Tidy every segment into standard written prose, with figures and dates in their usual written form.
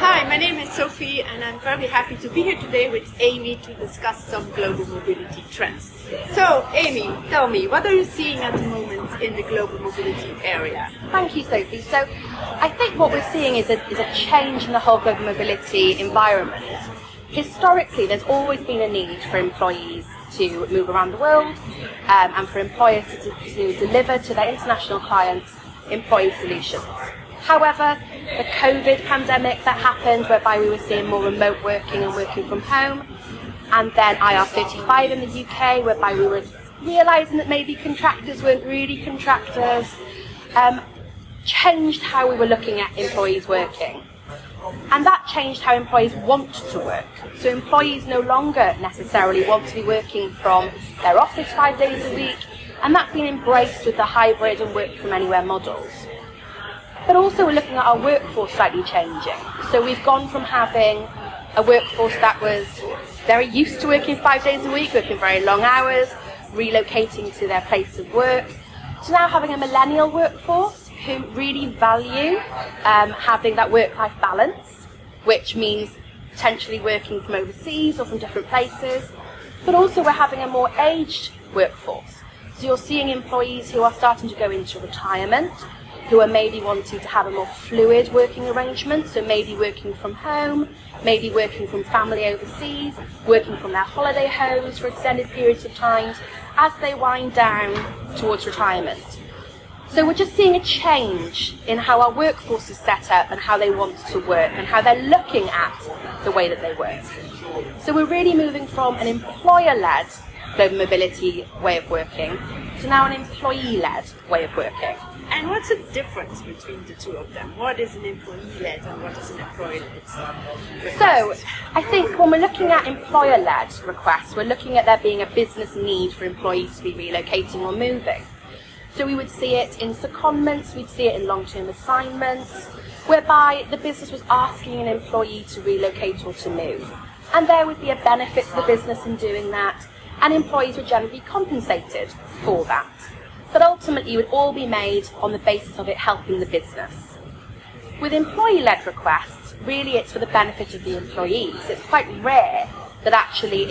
Hi, my name is Sophie and I'm very happy to be here today with Amy to discuss some global mobility trends. So, Amy, tell me, what are you seeing at the moment in the global mobility area? Thank you, Sophie. So, I think what we're seeing is a change in the whole global mobility environment. Historically, there's always been a need for employees to move around the world and for employers to deliver to their international clients employee solutions. However, the COVID pandemic that happened, whereby we were seeing more remote working and working from home, and then IR35 in the UK, whereby we were realising that maybe contractors weren't really contractors, changed how we were looking at employees working. And that changed how employees want to work. So employees no longer necessarily want to be working from their office 5 days a week, and that's been embraced with the hybrid and work from anywhere models. But also we're looking at our workforce slightly changing. So we've gone from having a workforce that was very used to working 5 days a week, working very long hours, relocating to their place of work, to now having a millennial workforce who really value having that work-life balance, which means potentially working from overseas or from different places. But also we're having a more aged workforce. So you're seeing employees who are starting to go into retirement, who are maybe wanting to have a more fluid working arrangement, so maybe working from home, maybe working from family overseas, working from their holiday homes for extended periods of time as they wind down towards retirement. So we're just seeing a change in how our workforce is set up and how they want to work and how they're looking at the way that they work. So we're really moving from an employer-led global mobility way of working to now an employee-led way of working. And what's the difference between the two of them? What is an employee-led and what is an employer-led? So, I think when we're looking at employer-led requests, we're looking at there being a business need for employees to be relocating or moving. So we would see it in secondments, we'd see it in long-term assignments, whereby the business was asking an employee to relocate or to move. And there would be a benefit to the business in doing that, and employees would generally be compensated for that. But ultimately it would all be made on the basis of it helping the business. With employee-led requests, really it's for the benefit of the employees. It's quite rare that actually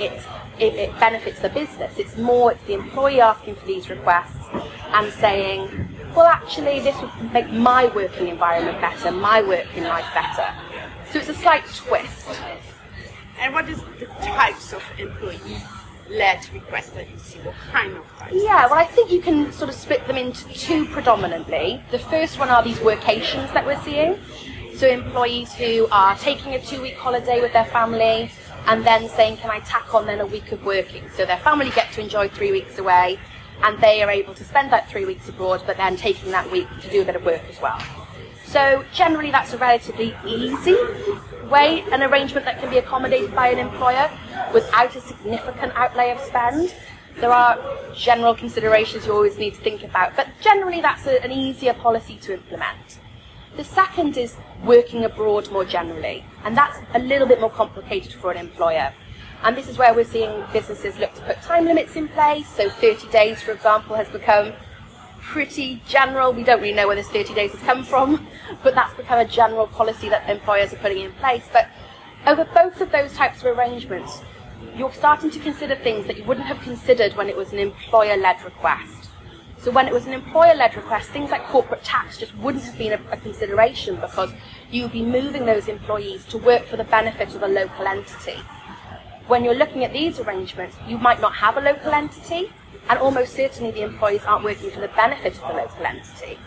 it benefits the business. It's the employee asking for these requests and saying, well actually this would make my working environment better, my working life better. So it's a slight twist. And what is the types of employee-led requests that you see? What kind of types? Yeah, well I think you can sort of split them into two predominantly. The first one are these workations that we're seeing. So employees who are taking a 2-week holiday with their family and then saying, can I tack on then a week of working? So their family get to enjoy 3 weeks away and they are able to spend that 3 weeks abroad, but then taking that week to do a bit of work as well. So generally that's a relatively easy way, an arrangement that can be accommodated by an employer without a significant outlay of spend. There are general considerations you always need to think about, but generally that's an easier policy to implement. The second is working abroad more generally, and that's a little bit more complicated for an employer. And this is where we're seeing businesses look to put time limits in place. So 30 days, for example, has become pretty general. We don't really know where this 30 days has come from, but that's become a general policy that employers are putting in place. But over both of those types of arrangements, you're starting to consider things that you wouldn't have considered when it was an employer-led request. So when it was an employer-led request, things like corporate tax just wouldn't have been a consideration because you would be moving those employees to work for the benefit of a local entity. When you're looking at these arrangements, you might not have a local entity, and almost certainly the employees aren't working for the benefit of the local entity.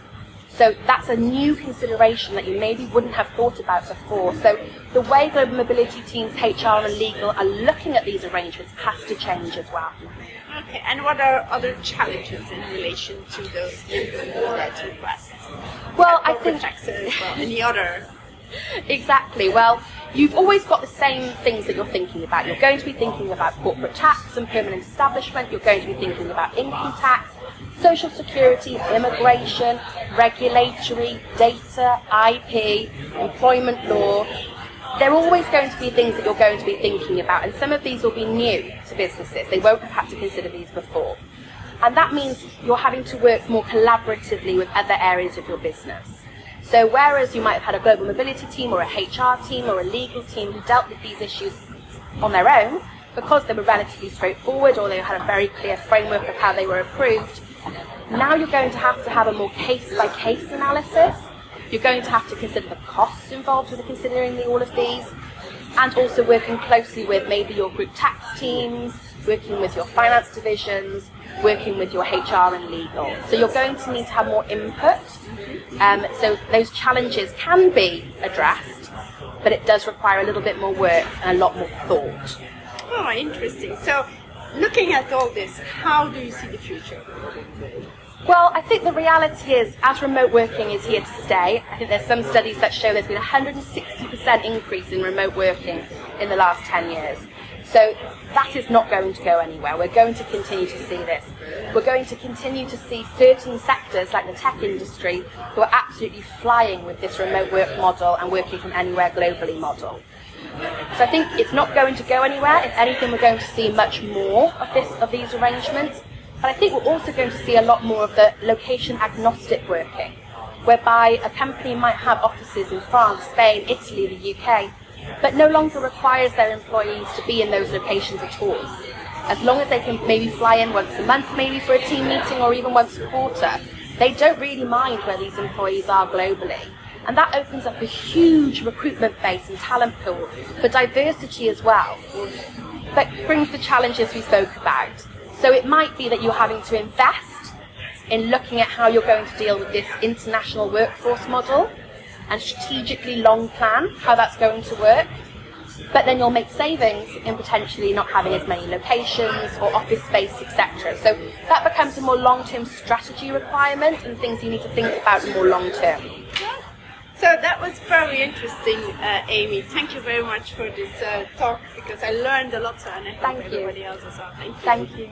So that's a new consideration that you maybe wouldn't have thought about before. So the way global mobility teams, HR and legal are looking at these arrangements has to change as well. Okay, and what are other challenges in relation to those employee-led requests? Well, I corporate think taxes, well, any other. Exactly. Well, you've always got the same things that you're thinking about. You're going to be thinking about corporate tax and permanent establishment. You're going to be thinking about income tax, social security, immigration, regulatory, data, IP, employment law. There are always going to be things that you're going to be thinking about, and some of these will be new to businesses. They won't have had to consider these before. And that means you're having to work more collaboratively with other areas of your business. So whereas you might have had a global mobility team or a HR team or a legal team who dealt with these issues on their own, because they were relatively straightforward or they had a very clear framework of how they were approved, now you're going to have a more case-by-case analysis. You're going to have to consider the costs involved with considering all of these, and also working closely with maybe your group tax teams, working with your finance divisions, working with your HR and legal. So you're going to need to have more input. So those challenges can be addressed, but it does require a little bit more work and a lot more thought. Oh, interesting. So, looking at all this, how do you see the future? Well, I think the reality is, as remote working is here to stay, I think there's some studies that show there's been a 160% increase in remote working in the last 10 years. So that is not going to go anywhere. We're going to continue to see this. We're going to continue to see certain sectors like the tech industry who are absolutely flying with this remote work model and working from anywhere globally model. So I think it's not going to go anywhere. If anything, we're going to see much more of these arrangements. But I think we're also going to see a lot more of the location-agnostic working, whereby a company might have offices in France, Spain, Italy, the UK, but no longer requires their employees to be in those locations at all. As long as they can maybe fly in once a month, maybe for a team meeting, or even once a quarter, they don't really mind where these employees are globally. And that opens up a huge recruitment base and talent pool for diversity as well. But brings the challenges we spoke about. So it might be that you're having to invest in looking at how you're going to deal with this international workforce model and strategically long plan how that's going to work. But then you'll make savings in potentially not having as many locations or office space, etc. So that becomes a more long-term strategy requirement and things you need to think about more long-term. So that was very interesting, Amy. Thank you very much for this talk, because I learned a lot, and I hope everybody else as well. Thank you. Thank you.